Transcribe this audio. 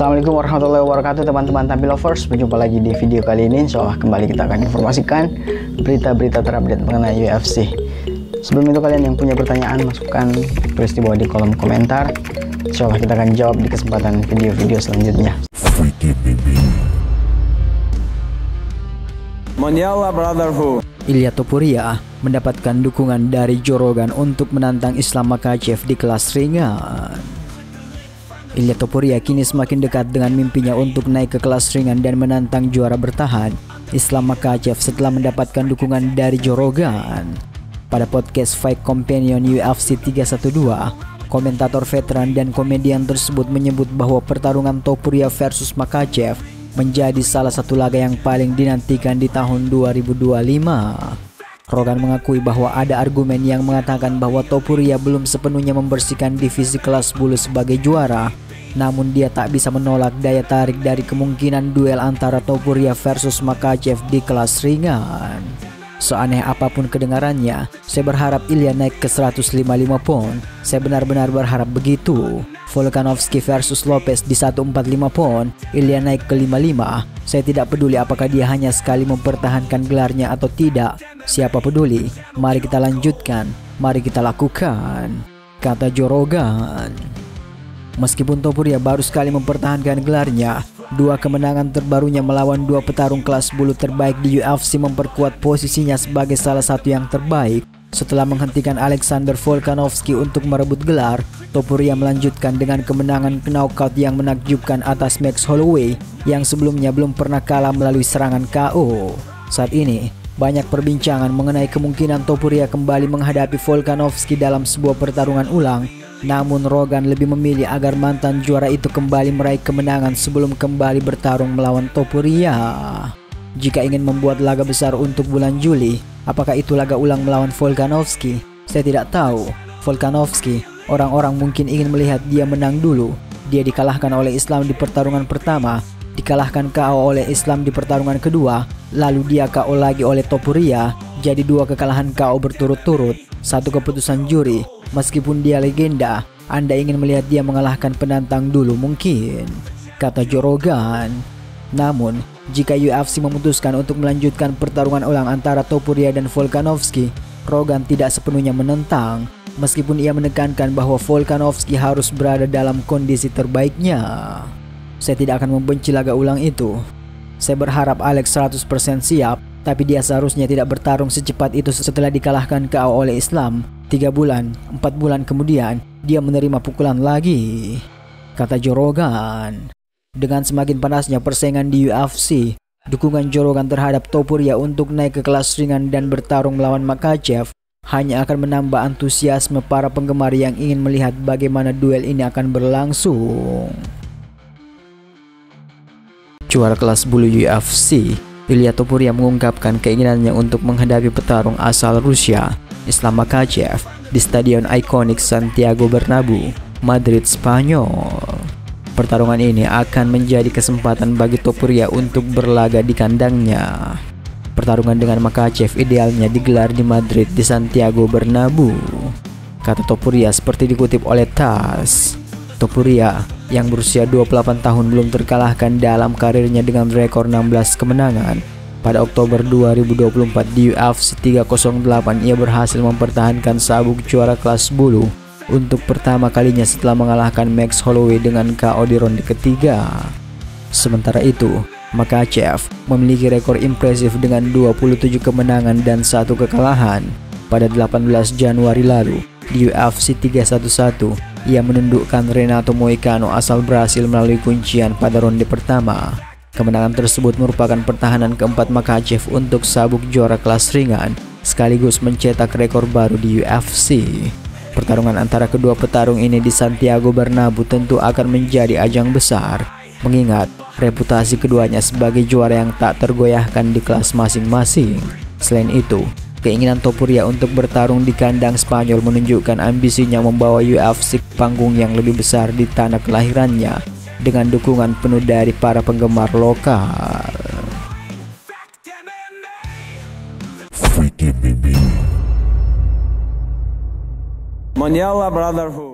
Assalamualaikum warahmatullahi wabarakatuh teman-teman Tampi Lovers. Berjumpa lagi di video kali ini. Insyaallah kembali kita akan informasikan berita-berita terupdate mengenai UFC. Sebelum itu kalian yang punya pertanyaan masukkan, tulis di bawah di kolom komentar. Insyaallah kita akan jawab di kesempatan video-video selanjutnya. Mondial Brotherhood. Ilia Topuria mendapatkan dukungan dari Joe Rogan untuk menantang Islam Makhachev di kelas ringan. Ilia Topuria kini semakin dekat dengan mimpinya untuk naik ke kelas ringan dan menantang juara bertahan Islam Makhachev setelah mendapatkan dukungan dari Joe Rogan. Pada podcast Fight Companion UFC 312, komentator veteran dan komedian tersebut menyebut bahwa pertarungan Topuria versus Makhachev menjadi salah satu laga yang paling dinantikan di tahun 2025. Rogan mengakui bahwa ada argumen yang mengatakan bahwa Topuria belum sepenuhnya membersihkan divisi kelas bulu sebagai juara, namun dia tak bisa menolak daya tarik dari kemungkinan duel antara Topuria versus Makhachev di kelas ringan. Seaneh apapun kedengarannya, saya berharap Ilia naik ke 155 pound. Saya benar-benar berharap begitu. Volkanovski versus Lopez di 145 pound, Ilia naik ke 55. Saya tidak peduli apakah dia hanya sekali mempertahankan gelarnya atau tidak. Siapa peduli? Mari kita lanjutkan, mari kita lakukan, kata Joe Rogan. Meskipun Topuria baru sekali mempertahankan gelarnya, dua kemenangan terbarunya melawan dua petarung kelas bulu terbaik di UFC memperkuat posisinya sebagai salah satu yang terbaik. Setelah menghentikan Alexander Volkanovski untuk merebut gelar, Topuria melanjutkan dengan kemenangan knockout yang menakjubkan atas Max Holloway yang sebelumnya belum pernah kalah melalui serangan KO. Saat ini, banyak perbincangan mengenai kemungkinan Topuria kembali menghadapi Volkanovski dalam sebuah pertarungan ulang. Namun Rogan lebih memilih agar mantan juara itu kembali meraih kemenangan sebelum kembali bertarung melawan Topuria. Jika ingin membuat laga besar untuk bulan Juli, apakah itu laga ulang melawan Volkanovski? Saya tidak tahu. Volkanovski, orang-orang mungkin ingin melihat dia menang dulu. Dia dikalahkan oleh Islam di pertarungan pertama, dikalahkan KO oleh Islam di pertarungan kedua, lalu dia KO lagi oleh Topuria. Jadi dua kekalahan KO berturut-turut, satu keputusan juri. Meskipun dia legenda, Anda ingin melihat dia mengalahkan penantang dulu mungkin, kata Joe Rogan. Namun, jika UFC memutuskan untuk melanjutkan pertarungan ulang antara Topuria dan Volkanovski, Rogan tidak sepenuhnya menentang, meskipun ia menekankan bahwa Volkanovski harus berada dalam kondisi terbaiknya. Saya tidak akan membenci laga ulang itu. Saya berharap Alex 100% siap, tapi dia seharusnya tidak bertarung secepat itu setelah dikalahkan KO oleh Islam. 3 bulan, 4 bulan kemudian, dia menerima pukulan lagi, kata Joe Rogan. Dengan semakin panasnya persaingan di UFC, dukungan Joe Rogan terhadap Topuria untuk naik ke kelas ringan dan bertarung melawan Makhachev hanya akan menambah antusiasme para penggemar yang ingin melihat bagaimana duel ini akan berlangsung. Juara kelas bulu UFC, Ilia Topuria mengungkapkan keinginannya untuk menghadapi petarung asal Rusia, Islam Makhachev, di stadion ikonik Santiago Bernabeu, Madrid, Spanyol. Pertarungan ini akan menjadi kesempatan bagi Topuria untuk berlaga di kandangnya. Pertarungan dengan Makhachev idealnya digelar di Madrid di Santiago Bernabeu, kata Topuria seperti dikutip oleh TASS. Topuria yang berusia 28 tahun belum terkalahkan dalam karirnya dengan rekor 16 kemenangan. Pada Oktober 2024 di UFC 308 ia berhasil mempertahankan sabuk juara kelas bulu untuk pertama kalinya setelah mengalahkan Max Holloway dengan KO di ronde ketiga. Sementara itu, Makhachev memiliki rekor impresif dengan 27 kemenangan dan 1 kekalahan. Pada 18 Januari lalu di UFC 311 ia menundukkan Renato Moicano asal Brasil melalui kuncian pada ronde pertama. Kemenangan tersebut merupakan pertahanan keempat Makhachev untuk sabuk juara kelas ringan, sekaligus mencetak rekor baru di UFC. Pertarungan antara kedua petarung ini di Santiago Bernabeu tentu akan menjadi ajang besar, mengingat reputasi keduanya sebagai juara yang tak tergoyahkan di kelas masing-masing. Selain itu, keinginan Topuria untuk bertarung di kandang Spanyol menunjukkan ambisinya membawa UFC ke panggung yang lebih besar di tanah kelahirannya, dengan dukungan penuh dari para penggemar lokal. Mondial Brotherhood.